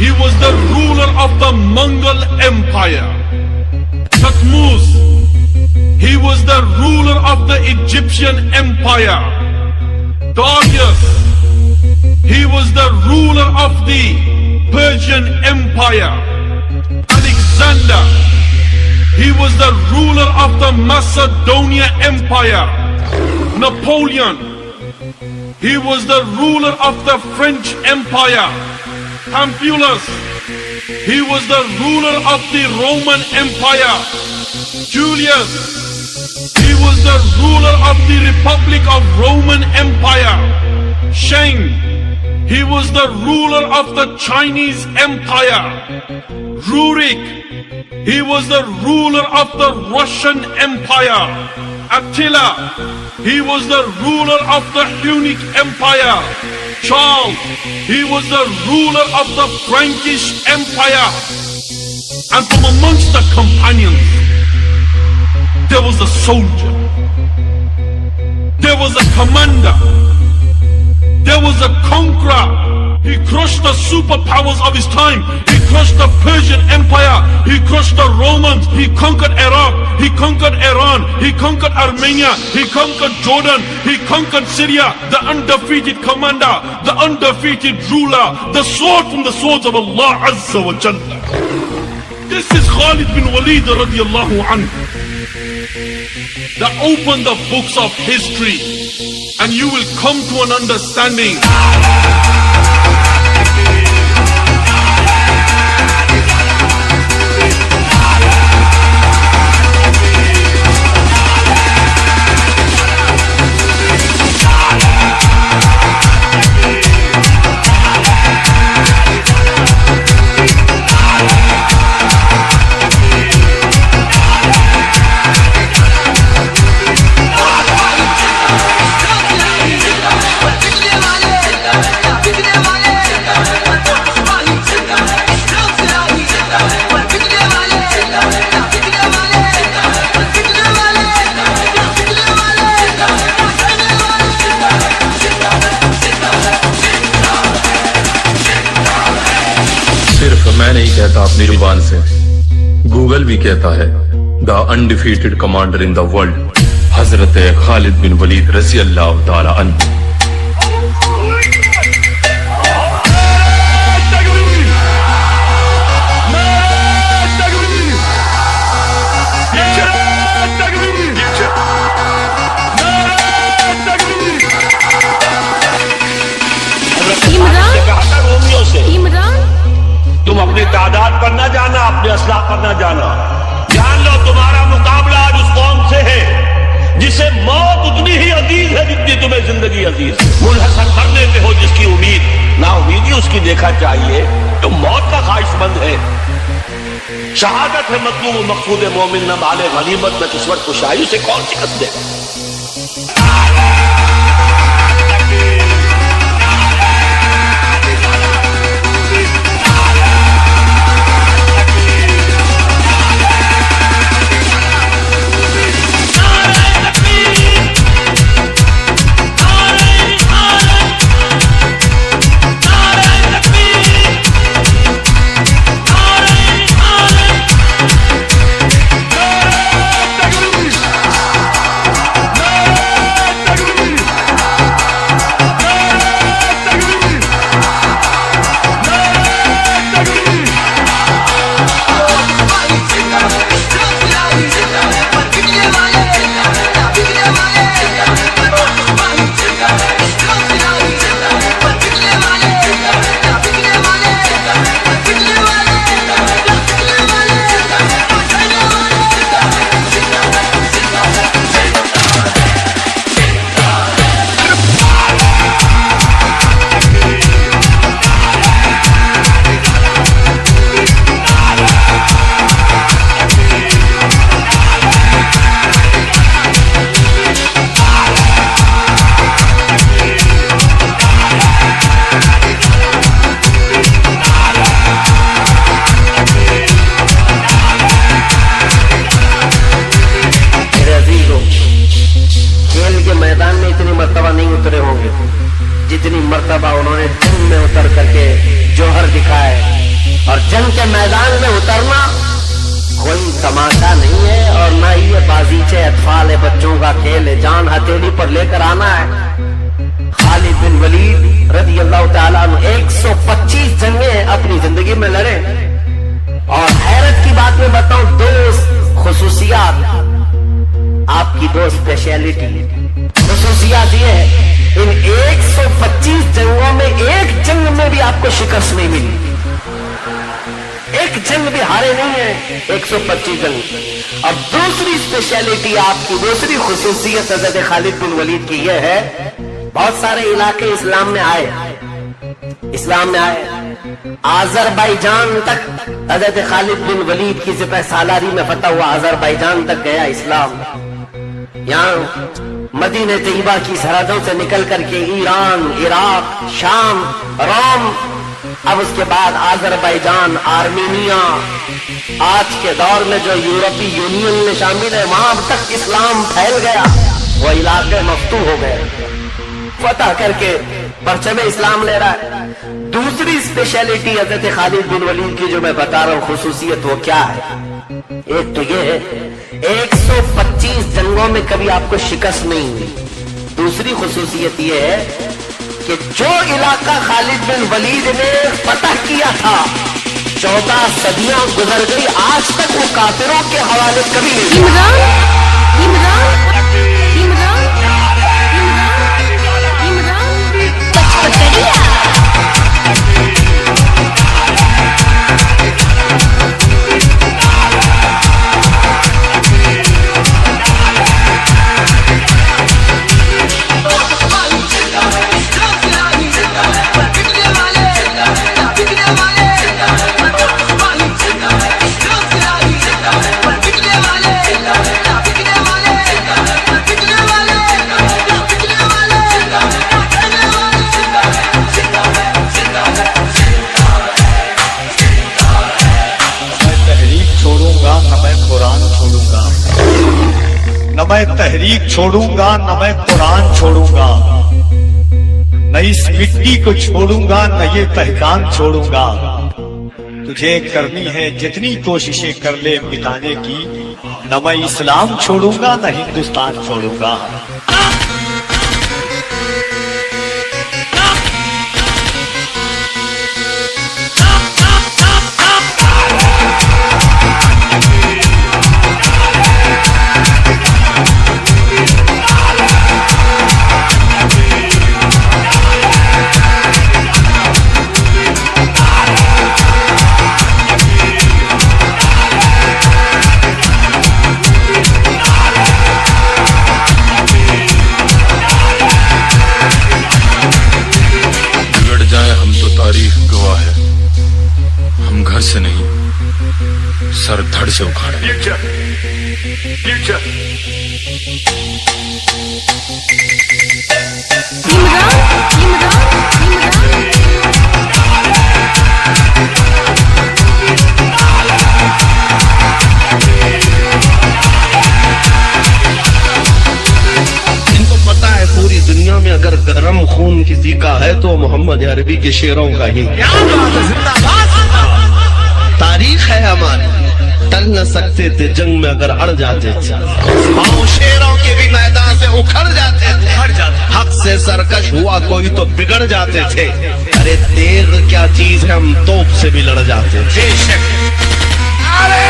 He was the ruler of the Mongol Empire. Thutmose, he was the ruler of the Egyptian Empire. Darius, he was the ruler of the Persian Empire. Alexander, he was the ruler of the Macedonia Empire. Napoleon, he was the ruler of the French Empire. Pamphilus, he was the ruler of the Roman Empire. Julius, he was the ruler of the Republic of Roman Empire. Sheng, he was the ruler of the Chinese Empire. Rurik, he was the ruler of the Russian Empire. Attila, he was the ruler of the Punic Empire. Charles, he was the ruler of the Frankish Empire. And from amongst the companions, there was a soldier, there was a commander, there was a conqueror. He crushed the superpowers of his time. He crushed the Persian Empire. He crushed the Romans. He conquered Iraq. He conquered Iran. He conquered Armenia. He conquered Jordan. He conquered Syria. The undefeated commander, the undefeated ruler, the sword from the swords of Allah Azza wa Jalla. This is Khalid bin Walid radiallahu anhu. That open the books of history and you will come to an understanding. मैं नहीं कहता अपनी जुबान से, Google भी कहता है the undefeated commander in the world हजरत खालिद बिन वलीद रज़ी अल्लाह ताला अन्हु। तुम अपनी तादाद पर न जाना, अपने असलाह पर न जाना। जान लो तुम्हारा मुकाबला आज उस कौम से है जिसे मौत उतनी ही अजीज है जितनी तुम्हें जिंदगी अजीज। मुनहसर मरने पे हो जिसकी उम्मीद, ना उम्मीदी उसकी देखा चाहिए। तुम मौत का ख्वाहिशमंद है। शहादत है मतलूब मकसूद मोमिन, न माले गनीमत न किस्मत कुशाई, उसे कौन शिकस्त दे। जंग के मैदान में उतरना कोई तमाशा नहीं है, और ना ही ये बाजीचे अतफाल है, बच्चों का खेल है। जान हथेली पर लेकर आना है। खालिद बिन वलीद रज़ी अल्लाह ताला अन्हु 125 जंगें अपनी जिंदगी में लड़े। और हैरत की बात मैं बताऊं, दो खुसूसियात, आपकी दो स्पेशलिटी खुसूसियात ये है, इन 125 जंगों में एक जंग में भी आपको शिकस्त नहीं मिली, एक जंग भी हारे नहीं है, 125 जंग। अब दूसरी स्पेशलिटी आपकी, दूसरी खुसूसियत हज़रत खालिद बिन वलीद की यह है, बहुत सारे इलाके इस्लाम में आए, आजरबाईजान तक हज़रत खालिद बिन वलीद की सिपह सालारी में फतह हुआ, आजरबाईजान तक गया इस्लाम। यहाँ मदीने तैयबा की सरहदों से निकल करके ईरान, इराक, शाम, रोम, अब उसके बाद आजरबाईजान, आर्मीनिया, आज के दौर में जो यूरोपीय यूनियन में शामिल है, वहां तक इस्लाम फैल गया, वो इलाके मफ्तूह हो गए, फतह करके परचमे इस्लाम ले रहा है। दूसरी स्पेशलिटी हज़रत खालिद बिन वलीद की जो मैं बता रहा हूं खुसूसियत, वो क्या है? एक तो ये है 125 जंगों में कभी आपको शिकस्त नहीं हुई। दूसरी खुसूसियत ये है कि जो इलाका खालिद बिन वलीद ने फतह किया था, 14 सदियां गुजर गई, आज तक वो काफिरों के हवाले कभी नहीं। न मैं तहरीक छोड़ूंगा, न मैं कुरान छोड़ूंगा, न इस मिट्टी को छोड़ूंगा, न ये तहकान छोड़ूंगा। तुझे करनी है जितनी कोशिशें कर ले मिटाने की, न मैं इस्लाम छोड़ूंगा, न हिंदुस्तान छोड़ूंगा। घर से नहीं, सर धड़ से उखाड़े। इनको पता है पूरी दुनिया में अगर गरम खून किसी का है तो मोहम्मद अरबी के शेरों का ही। तारीख है हमारी, टल न सकते थे जंग में अगर अड़ जाते थे, पाँव शेरों के भी मैदान से उखड़ जाते थे, हक से सरकश हुआ कोई तो बिगड़ जाते थे। अरे तेग क्या चीज है, हम तोप से भी लड़ जाते थे। अरे